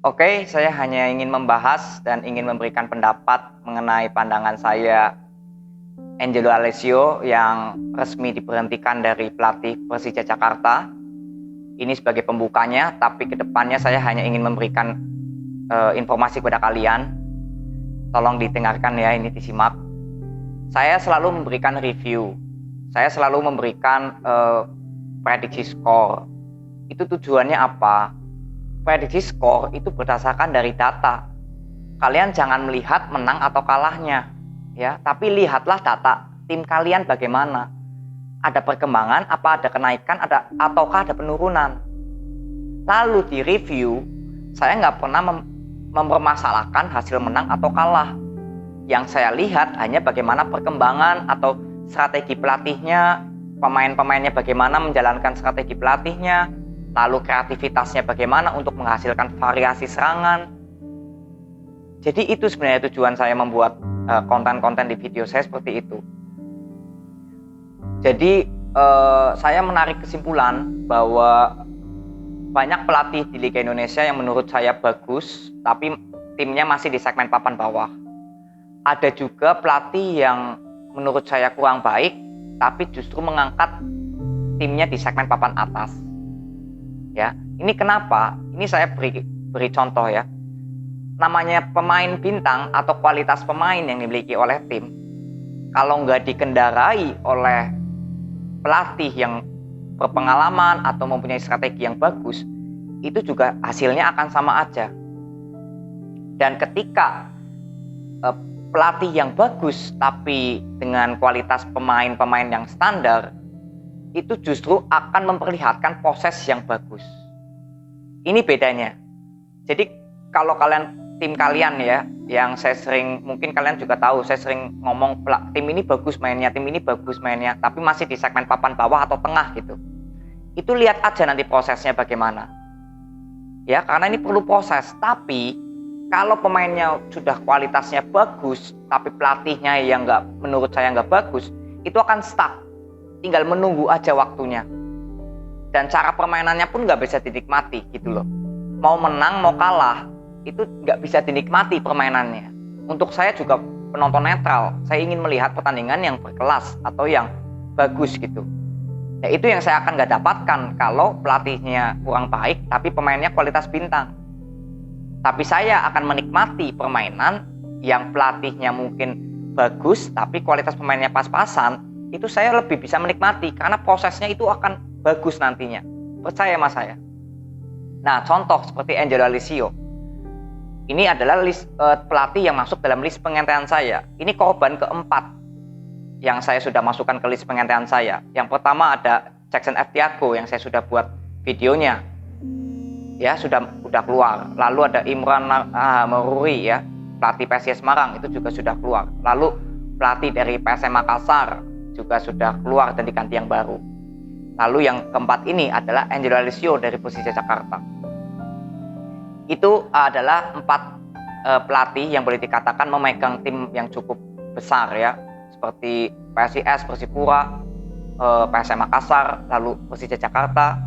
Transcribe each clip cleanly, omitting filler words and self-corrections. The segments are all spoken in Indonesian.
Oke, saya hanya ingin membahas dan ingin memberikan pendapat mengenai pandangan saya Angelo Alessio yang resmi diberhentikan dari pelatih Persija Jakarta. Ini sebagai pembukanya, tapi kedepannya saya hanya ingin memberikan informasi kepada kalian. Tolong didengarkan ya, ini disimak. Saya selalu memberikan review. Saya selalu memberikan prediksi skor. Itu tujuannya apa? Prediksi skor itu berdasarkan dari data. Kalian jangan melihat menang atau kalahnya, ya, tapi lihatlah data tim kalian bagaimana. Ada perkembangan, apa ada kenaikan, ataukah ada penurunan. Lalu di review, saya nggak pernah mempermasalahkan hasil menang atau kalah. Yang saya lihat hanya bagaimana perkembangan atau strategi pelatihnya, pemain-pemainnya bagaimana menjalankan strategi pelatihnya, lalu kreativitasnya bagaimana untuk menghasilkan variasi serangan. Jadi itu sebenarnya tujuan saya membuat konten-konten di video saya seperti itu. Jadi saya menarik kesimpulan bahwa banyak pelatih di Liga Indonesia yang menurut saya bagus, tapi timnya masih di segmen papan bawah. Ada juga pelatih yang menurut saya kurang baik, tapi justru mengangkat timnya di segmen papan atas. Ya, ini kenapa? Ini saya beri contoh ya. Namanya pemain bintang atau kualitas pemain yang dimiliki oleh tim, kalau nggak dikendarai oleh pelatih yang berpengalaman atau mempunyai strategi yang bagus, itu juga hasilnya akan sama aja. Dan ketika pelatih yang bagus tapi dengan kualitas pemain-pemain yang standar, itu justru akan memperlihatkan proses yang bagus. Ini bedanya. Jadi kalau tim kalian ya, yang saya sering, mungkin kalian juga tahu, saya sering ngomong tim ini bagus mainnya, tapi masih di segmen papan bawah atau tengah gitu. Itu lihat aja nanti prosesnya bagaimana. Ya, karena ini perlu proses. Tapi kalau pemainnya sudah kualitasnya bagus, tapi pelatihnya yang menurut saya nggak bagus, itu akan stuck. Tinggal menunggu aja waktunya. Dan cara permainannya pun nggak bisa dinikmati gitu loh. Mau menang, mau kalah, itu nggak bisa dinikmati permainannya. Untuk saya juga penonton netral, saya ingin melihat pertandingan yang berkelas atau yang bagus gitu. Ya itu yang saya akan nggak dapatkan kalau pelatihnya kurang baik tapi pemainnya kualitas bintang. Tapi saya akan menikmati permainan yang pelatihnya mungkin bagus tapi kualitas pemainnya pas-pasan. Itu saya lebih bisa menikmati karena prosesnya itu akan bagus nantinya. Percaya sama saya. Nah, contoh seperti Angelo Alessio. Ini adalah list pelatih yang masuk dalam list pengintaian saya. Ini korban keempat yang saya sudah masukkan ke list pengintaian saya. Yang pertama ada Jackson F. Tiago yang saya sudah buat videonya. Ya, sudah keluar. Lalu ada Imran Maruri ya, pelatih PSIS Semarang itu juga sudah keluar. Lalu pelatih dari PSM Makassar juga sudah keluar dan diganti yang baru. Lalu yang keempat ini adalah Angelo Alessio dari Persija Jakarta. Itu adalah 4 pelatih yang boleh dikatakan memegang tim yang cukup besar ya, seperti PSIS, Persipura, PSM Makassar, lalu Persija Jakarta.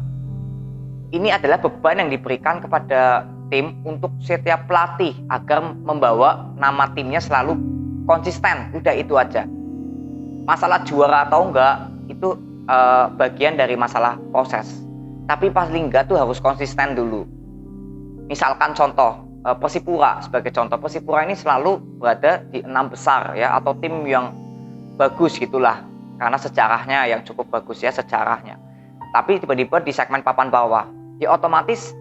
Ini adalah beban yang diberikan kepada tim untuk setiap pelatih agar membawa nama timnya selalu konsisten. Udah itu aja. Masalah juara atau enggak itu bagian dari masalah proses. Tapi paling enggak tuh harus konsisten dulu. Misalkan contoh Persipura sebagai contoh, Persipura ini selalu berada di 6 besar ya, atau tim yang bagus gitulah, karena sejarahnya yang cukup bagus ya sejarahnya. Tapi tiba-tiba di segmen papan bawah, ya otomatis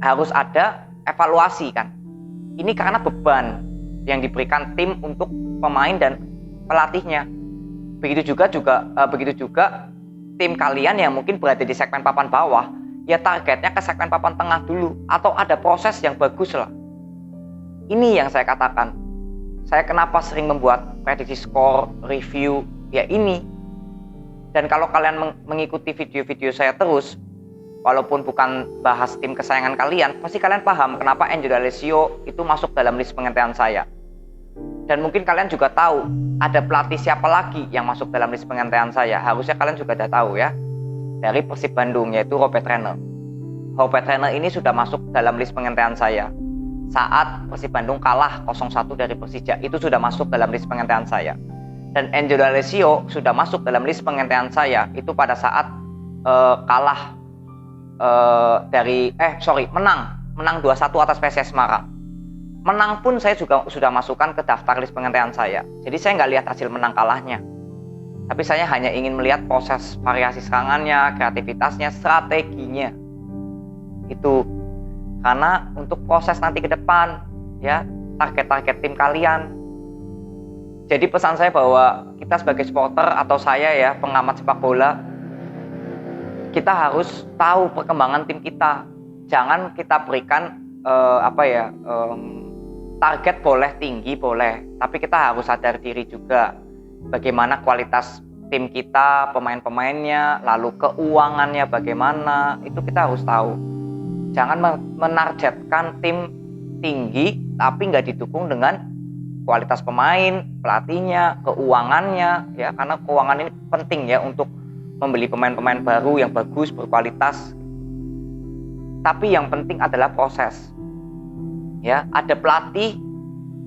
harus ada evaluasi kan. Ini karena beban yang diberikan tim untuk pemain dan pelatihnya. Begitu juga tim kalian yang mungkin berada di segmen papan bawah, ya targetnya ke segmen papan tengah dulu atau ada proses yang bagus lah. Ini yang saya katakan. Saya kenapa sering membuat prediksi skor, review, ya ini. Dan kalau kalian mengikuti video-video saya terus, walaupun bukan bahas tim kesayangan kalian, pasti kalian paham kenapa Angelo Alessio itu masuk dalam list pengintaian saya. Dan mungkin kalian juga tahu ada pelatih siapa lagi yang masuk dalam list pengintaian saya. Harusnya kalian juga sudah tahu ya. Dari Persib Bandung, yaitu Robert Renner. Robert Trainer ini sudah masuk dalam list pengintaian saya. Saat Persib Bandung kalah 0-1 dari Persija, itu sudah masuk dalam list pengintaian saya. Dan Angelo Alessio sudah masuk dalam list pengintaian saya itu pada saat kalah menang 2-1 atas PSS Semarang. Menang pun saya juga sudah masukkan ke daftar list pengintaian saya. Jadi saya nggak lihat hasil menang kalahnya. Tapi saya hanya ingin melihat proses variasi serangannya, kreativitasnya, strateginya. Itu karena untuk proses nanti ke depan, ya, target-target tim kalian. Jadi pesan saya bahwa kita sebagai supporter atau saya ya, pengamat sepak bola, kita harus tahu perkembangan tim kita. Jangan kita berikan target boleh tinggi boleh, tapi kita harus sadar diri juga bagaimana kualitas tim kita, pemain-pemainnya, lalu keuangannya bagaimana, itu kita harus tahu. Jangan menargetkan tim tinggi tapi nggak didukung dengan kualitas pemain, pelatihnya, keuangannya, ya, karena keuangan ini penting ya untuk membeli pemain-pemain baru yang bagus, berkualitas. Tapi yang penting adalah proses. Ya, ada pelatih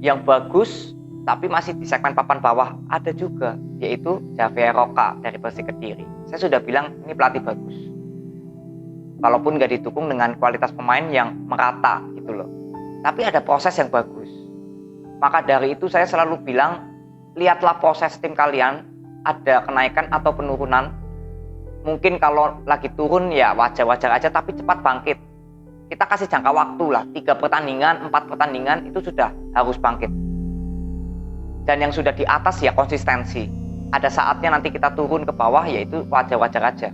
yang bagus tapi masih di segmen papan bawah, ada juga, yaitu Javier Roca dari Persik Kediri. Saya sudah bilang ini pelatih bagus. Walaupun nggak didukung dengan kualitas pemain yang merata gitu loh. Tapi ada proses yang bagus. Maka dari itu saya selalu bilang, lihatlah proses tim kalian, ada kenaikan atau penurunan. Mungkin kalau lagi turun ya wajar-wajar aja, tapi cepat bangkit. Kita kasih jangka waktu lah, 3 pertandingan, 4 pertandingan itu sudah harus bangkit. Dan yang sudah di atas ya konsistensi. Ada saatnya nanti kita turun ke bawah, ya itu wajar-wajar aja.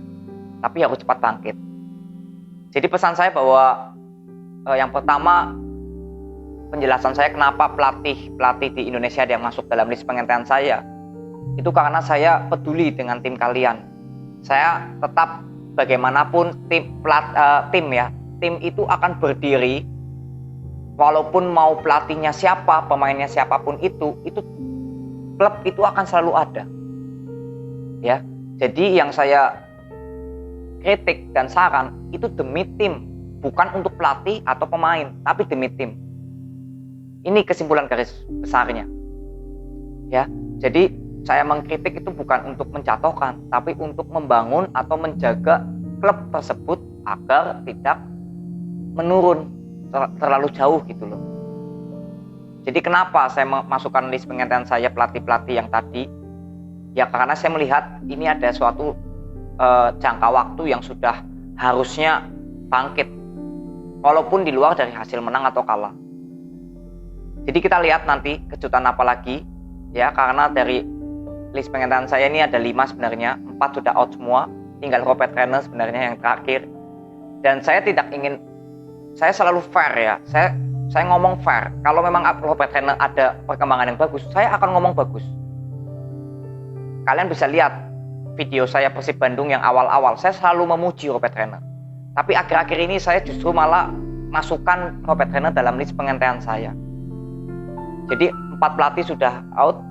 Tapi harus cepat bangkit. Jadi pesan saya bahwa yang pertama, penjelasan saya kenapa pelatih di Indonesia yang masuk dalam list pengintaian saya, itu karena saya peduli dengan tim kalian. Saya tetap bagaimanapun tim itu akan berdiri walaupun mau pelatihnya siapa, pemainnya siapapun itu klub itu akan selalu ada. Ya. Jadi yang saya kritik dan saran itu demi tim, bukan untuk pelatih atau pemain, tapi demi tim. Ini kesimpulan garis besarnya. Ya. Jadi saya mengkritik itu bukan untuk menjatuhkan, tapi untuk membangun atau menjaga klub tersebut agar tidak menurun terlalu jauh gitu loh. Jadi kenapa saya masukkan list pengintaian saya pelatih-pelatih yang tadi? Ya karena saya melihat ini ada suatu jangka waktu yang sudah harusnya bangkit, walaupun di luar dari hasil menang atau kalah. Jadi kita lihat nanti kejutan apa lagi, ya, karena dari list pengintaian saya ini ada 5 sebenarnya, 4 sudah out semua, tinggal Robert Trainer sebenarnya yang terakhir. Dan saya saya selalu fair ya, saya ngomong fair. Kalau memang Robert Trainer ada perkembangan yang bagus, saya akan ngomong bagus. Kalian bisa lihat video saya Persib Bandung yang awal-awal, saya selalu memuji Robert Trainer. Tapi akhir-akhir ini saya justru malah masukkan Robert Trainer dalam list pengintaian saya. Jadi 4 pelatih sudah out,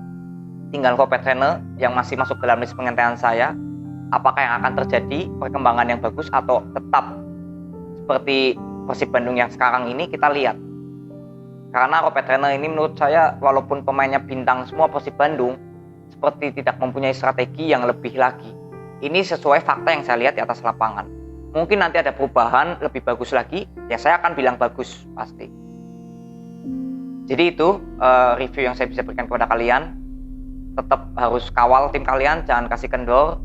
tinggal Robert Trainer yang masih masuk dalam list pengintaian saya. Apakah yang akan terjadi perkembangan yang bagus atau tetap seperti Persib Bandung yang sekarang ini, kita lihat. Karena Robert Trainer ini menurut saya walaupun pemainnya bintang semua Persib Bandung, seperti tidak mempunyai strategi yang lebih lagi. Ini sesuai fakta yang saya lihat di atas lapangan. Mungkin nanti ada perubahan lebih bagus lagi, ya saya akan bilang bagus pasti. Jadi itu review yang saya bisa berikan kepada kalian. Tetap harus kawal tim kalian, jangan kasih kendor.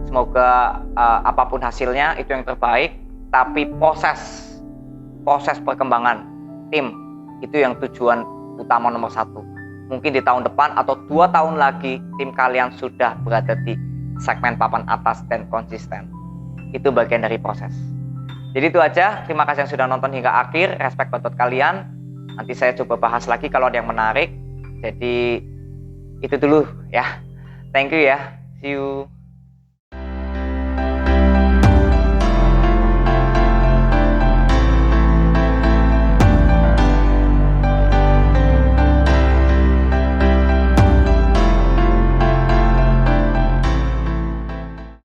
Semoga apapun hasilnya itu yang terbaik. Tapi proses perkembangan tim itu yang tujuan utama nomor 1. Mungkin di tahun depan atau 2 tahun lagi tim kalian sudah berada di segmen papan atas dan konsisten. Itu bagian dari proses. Jadi itu aja. Terima kasih yang sudah nonton hingga akhir. Respect buat kalian. Nanti saya coba bahas lagi kalau ada yang menarik. Jadi itu dulu ya. Thank you ya. See you.